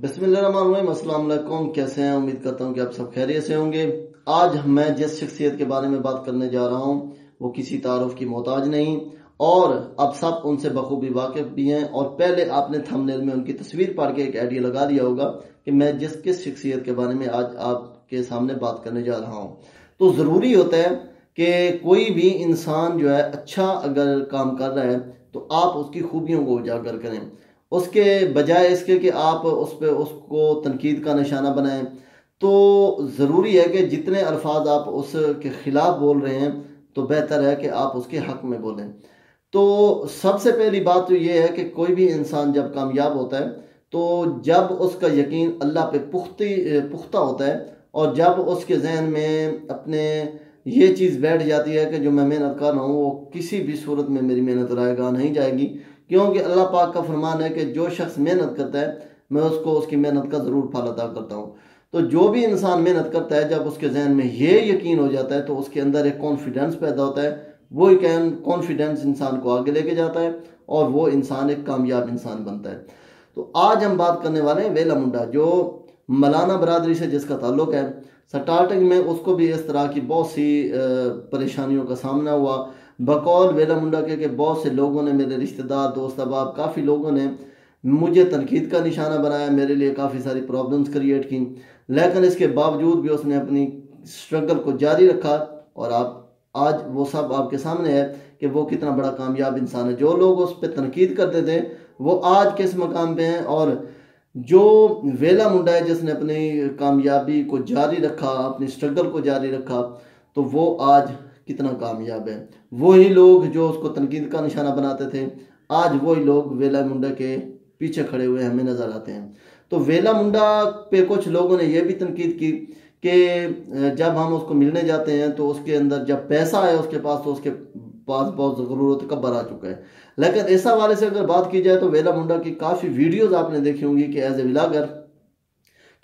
बिस्मिल्लाहिर्रहमानिर्रहीम। अस्सलाम वालेकुम। कैसे हैं? उम्मीद करता हूँ कि आप सब खैरियत से होंगे। आज मैं जिस शख्सियत के बारे में बात करने जा रहा हूँ वो किसी तारुफ की मोहताज नहीं और अब सब उनसे बखूबी वाकिफ भी हैं। और पहले आपने थंबनेल में उनकी तस्वीर पढ़ के एक आइडिया लगा दिया होगा कि मैं किस शख्सियत के बारे में आज आपके सामने बात करने जा रहा हूँ। तो ज़रूरी होता है कि कोई भी इंसान जो है अच्छा अगर काम कर रहा है तो आप उसकी खूबियों को उजागर करें, उसके बजाय इसके कि आप उस पर उसको तनकीद का निशाना बनाएं। तो ज़रूरी है कि जितने अल्फाज आप उसके ख़िलाफ़ बोल रहे हैं तो बेहतर है कि आप उसके हक़ में बोलें। तो सबसे पहली बात तो ये है कि कोई भी इंसान जब कामयाब होता है तो जब उसका यकीन अल्लाह पे पुख्ता होता है और जब उसके जहन में अपने ये चीज़ बैठ जाती है कि जो मैं मेहनत कर रहा हूँ वो किसी भी सूरत में मेरी मेहनत रायगा नहीं जाएगी, क्योंकि अल्लाह पाक का फरमान है कि जो शख्स मेहनत करता है मैं उसको उसकी मेहनत का ज़रूर फल अता करता हूँ। तो जो भी इंसान मेहनत करता है जब उसके जहन में ये यकीन हो जाता है तो उसके अंदर एक कॉन्फिडेंस पैदा होता है। वो कॉन्फिडेंस इंसान को आगे लेके जाता है और वो इंसान एक कामयाब इंसान बनता है। तो आज हम बात करने वाले हैं वेला मुंडा, जो मलाना बरादरी से जिसका ताल्लुक है। स्टार्टिंग में उसको भी इस तरह की बहुत सी परेशानियों का सामना हुआ। बकौल वेला मुंडा के बहुत से लोगों ने, मेरे रिश्तेदार, दोस्त अहबाब, काफ़ी लोगों ने मुझे तनकीद का निशाना बनाया, मेरे लिए काफ़ी सारी प्रॉब्लम्स क्रिएट की, लेकिन इसके बावजूद भी उसने अपनी स्ट्रगल को जारी रखा और आप आज वो सब आपके सामने है कि वो कितना बड़ा कामयाब इंसान है। जो लोग उस पर तनकीद करते थे वो आज किस मकाम पे हैं, और जो वेला मुंडा है जिसने अपनी कामयाबी को जारी रखा, अपनी स्ट्रगल को जारी रखा, तो वो आज कितना कामयाब है। वही लोग जो उसको तनकीद का निशाना बनाते थे आज वही लोग वेला मुंडा के पीछे खड़े हुए हमें नज़र आते हैं। तो वेला मुंडा पे कुछ लोगों ने यह भी तनकीद की कि जब हम उसको मिलने जाते हैं तो उसके अंदर जब पैसा है उसके पास तो उसके पास बहुत ज़रूरत कब्र आ चुका है। लेकिन इस हवाले से अगर बात की जाए तो वेला मुंडा की काफ़ी वीडियोज़ आपने देखी होंगी कि एज ए व्लॉगर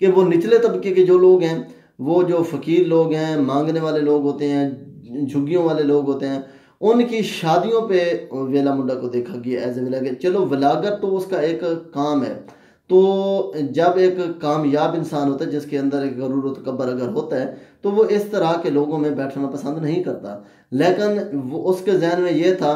कि वो निचले तबके के जो लोग हैं, वो जो फ़कीर लोग हैं, मांगने वाले लोग होते हैं, झुग्गियों वाले लोग होते हैं, उनकी शादियों पे वेला मुंडा को देखा गया एज ए व्लॉगर। चलो व्लॉगर तो उसका एक काम है, तो जब एक कामयाब इंसान होता है जिसके अंदर एक गरूर तकब्बर अगर होता है तो वो इस तरह के लोगों में बैठना पसंद नहीं करता। लेकिन वो उसके जहन में ये था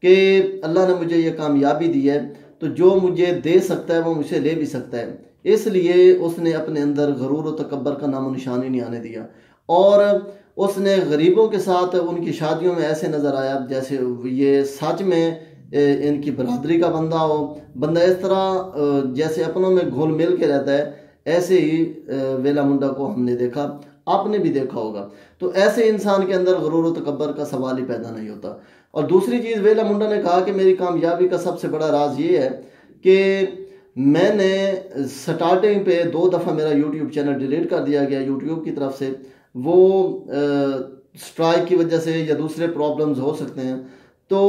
कि अल्लाह ने मुझे ये कामयाबी दी है तो जो मुझे दे सकता है वो मुझे ले भी सकता है, इसलिए उसने अपने अंदर गरूर व तकब्बर का नामो निशान ही नहीं आने दिया। और उसने गरीबों के साथ उनकी शादियों में ऐसे नज़र आया जैसे ये सच में इनकी बरादरी का बंदा हो। बंदा इस तरह जैसे अपनों में घुल मिल के रहता है, ऐसे ही वेला मुंडा को हमने देखा, आपने भी देखा होगा। तो ऐसे इंसान के अंदर गरूर व तकब्बर का सवाल ही पैदा नहीं होता। और दूसरी चीज़ वेला मुंडा ने कहा कि मेरी कामयाबी का सबसे बड़ा राज ये है कि मैंने स्टार्टिंग पे 2 दफ़ा मेरा यूट्यूब चैनल डिलीट कर दिया गया यूट्यूब की तरफ से। वो स्ट्राइक की वजह से या दूसरे प्रॉब्लम्स हो सकते हैं। तो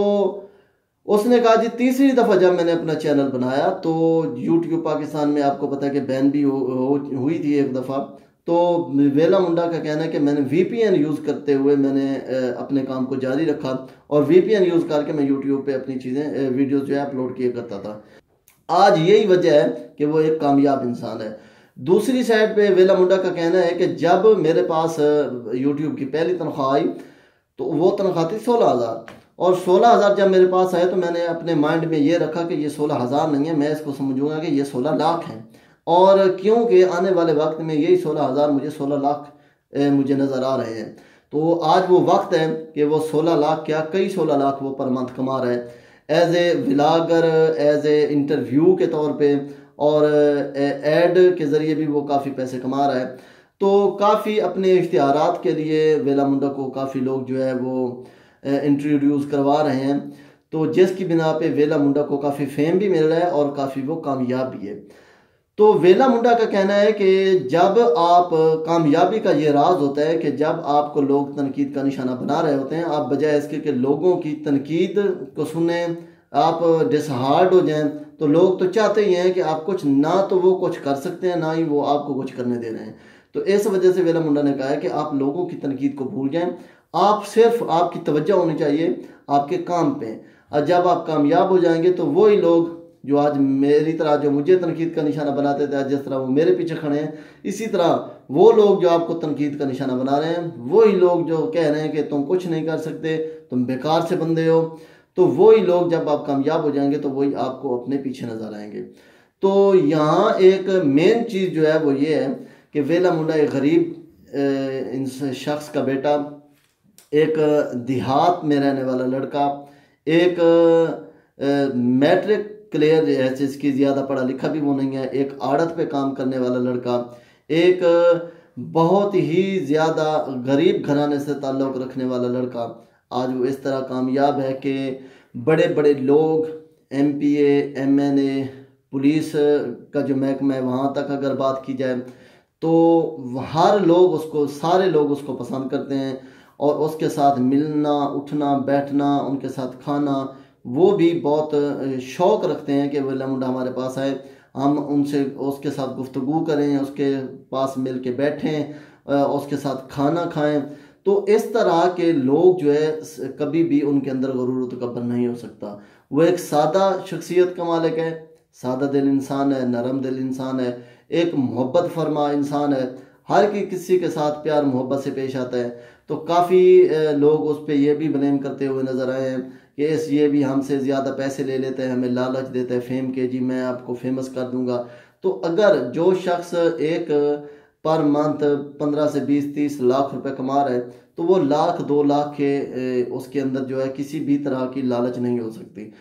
उसने कहा जी तीसरी दफ़ा जब मैंने अपना चैनल बनाया तो यूट्यूब पाकिस्तान में आपको पता है कि बैन भी हुई थी एक दफ़ा। तो वेला मुंडा का कहना है कि मैंने VPN यूज़ करते हुए मैंने अपने काम को जारी रखा और VPN यूज़ करके मैं यूट्यूब पे अपनी चीज़ें वीडियोज़ जो है अपलोड किया करता था। आज यही वजह है कि वो एक कामयाब इंसान है। दूसरी साइड पे वेला मुंडा का कहना है कि जब मेरे पास यूट्यूब की पहली तनख्वाह आई तो वो तनख्वाह थी 16,000, और 16,000 जब मेरे पास आए तो मैंने अपने माइंड में ये रखा कि ये 16,000 नहीं है, मैं इसको समझूंगा कि ये 16 लाख हैं। और क्योंकि आने वाले वक्त में यही 16,000 मुझे 16 लाख मुझे नज़र आ रहे हैं। तो आज वो वक्त है कि वो 16 लाख क्या कई 16 लाख वो पर मंथ कमा रहा है as a vlogger, as a interview के तौर पे, और एड के ज़रिए भी वो काफ़ी पैसे कमा रहा है। तो काफ़ी अपने इश्तिहारात के लिए वेला मुंडा को काफ़ी लोग जो है वो इंट्रोड्यूस करवा रहे हैं। तो जिसकी बिना पे वेला मुंडा को काफ़ी फेम भी मिल रहा है और काफ़ी वो कामयाब भी है। तो वेला मुंडा का कहना है कि जब आप कामयाबी का ये राज होता है कि जब आपको लोग तनकीद का निशाना बना रहे होते हैं, आप बजाय इसके कि लोगों की तनकीद को सुने आप डिसहार्ड हो जाएं, तो लोग तो चाहते ही हैं कि आप कुछ ना तो वो कुछ कर सकते हैं ना ही वो आपको कुछ करने दे रहे हैं। तो इस वजह से वेला मुंडा ने कहा है कि आप लोगों की तनकीद को भूल जाएं, आप सिर्फ आपकी तवज्जो होनी चाहिए आपके काम पे। और जब आप कामयाब हो जाएंगे तो वही लोग जो आज मेरी तरह जो मुझे तनकीद का निशाना बनाते थे, आज जिस तरह वो मेरे पीछे खड़े हैं, इसी तरह वो लोग जो आपको तनकीद का निशाना बना रहे हैं, वही लोग जो कह रहे हैं कि तुम कुछ नहीं कर सकते, तुम बेकार से बंदे हो, तो वही लोग जब आप कामयाब हो जाएंगे तो वही आपको अपने पीछे नजर आएंगे। तो यहाँ एक मेन चीज़ जो है वो ये है कि वेला मुंडा एक गरीब शख्स का बेटा, एक देहात में रहने वाला लड़का, एक मैट्रिक क्लियर है जिसकी ज़्यादा पढ़ा लिखा भी वो नहीं है, एक आड़त पे काम करने वाला लड़का, एक बहुत ही ज़्यादा गरीब घराने से ताल्लुक़ रखने वाला लड़का, आज वो इस तरह कामयाब है कि बड़े बड़े लोग, MPA, MNA, पुलिस का जो महकमा है वहाँ तक अगर बात की जाए तो हर लोग उसको, सारे लोग उसको पसंद करते हैं, और उसके साथ मिलना, उठना, बैठना, उनके साथ खाना, वो भी बहुत शौक़ रखते हैं कि वेला मुंडा हमारे पास आए, हम उनसे उसके साथ गुफ्तगू करें, उसके पास मिल के बैठें, उसके साथ खाना खाएं। तो इस तरह के लोग जो है कभी भी उनके अंदर गुरूर तकब्बुर नहीं हो सकता। वो एक सादा शख्सियत का मालिक है, सादा दिल इंसान है, नरम दिल इंसान है, एक मोहब्बत फरमा इंसान है, हर किसी के साथ प्यार मोहब्बत से पेश आता है। तो काफ़ी लोग उस पर यह भी ब्लेम करते हुए नज़र आए हैं कि ये भी हमसे ज़्यादा पैसे ले लेते हैं, हमें लालच देते हैं फेम के, जी मैं आपको फेमस कर दूंगा। तो अगर जो शख्स एक पर मंथ 15 से 20-30 लाख रुपए कमा रहा है तो वो 1 लाख 2 लाख के उसके अंदर जो है किसी भी तरह की लालच नहीं हो सकती।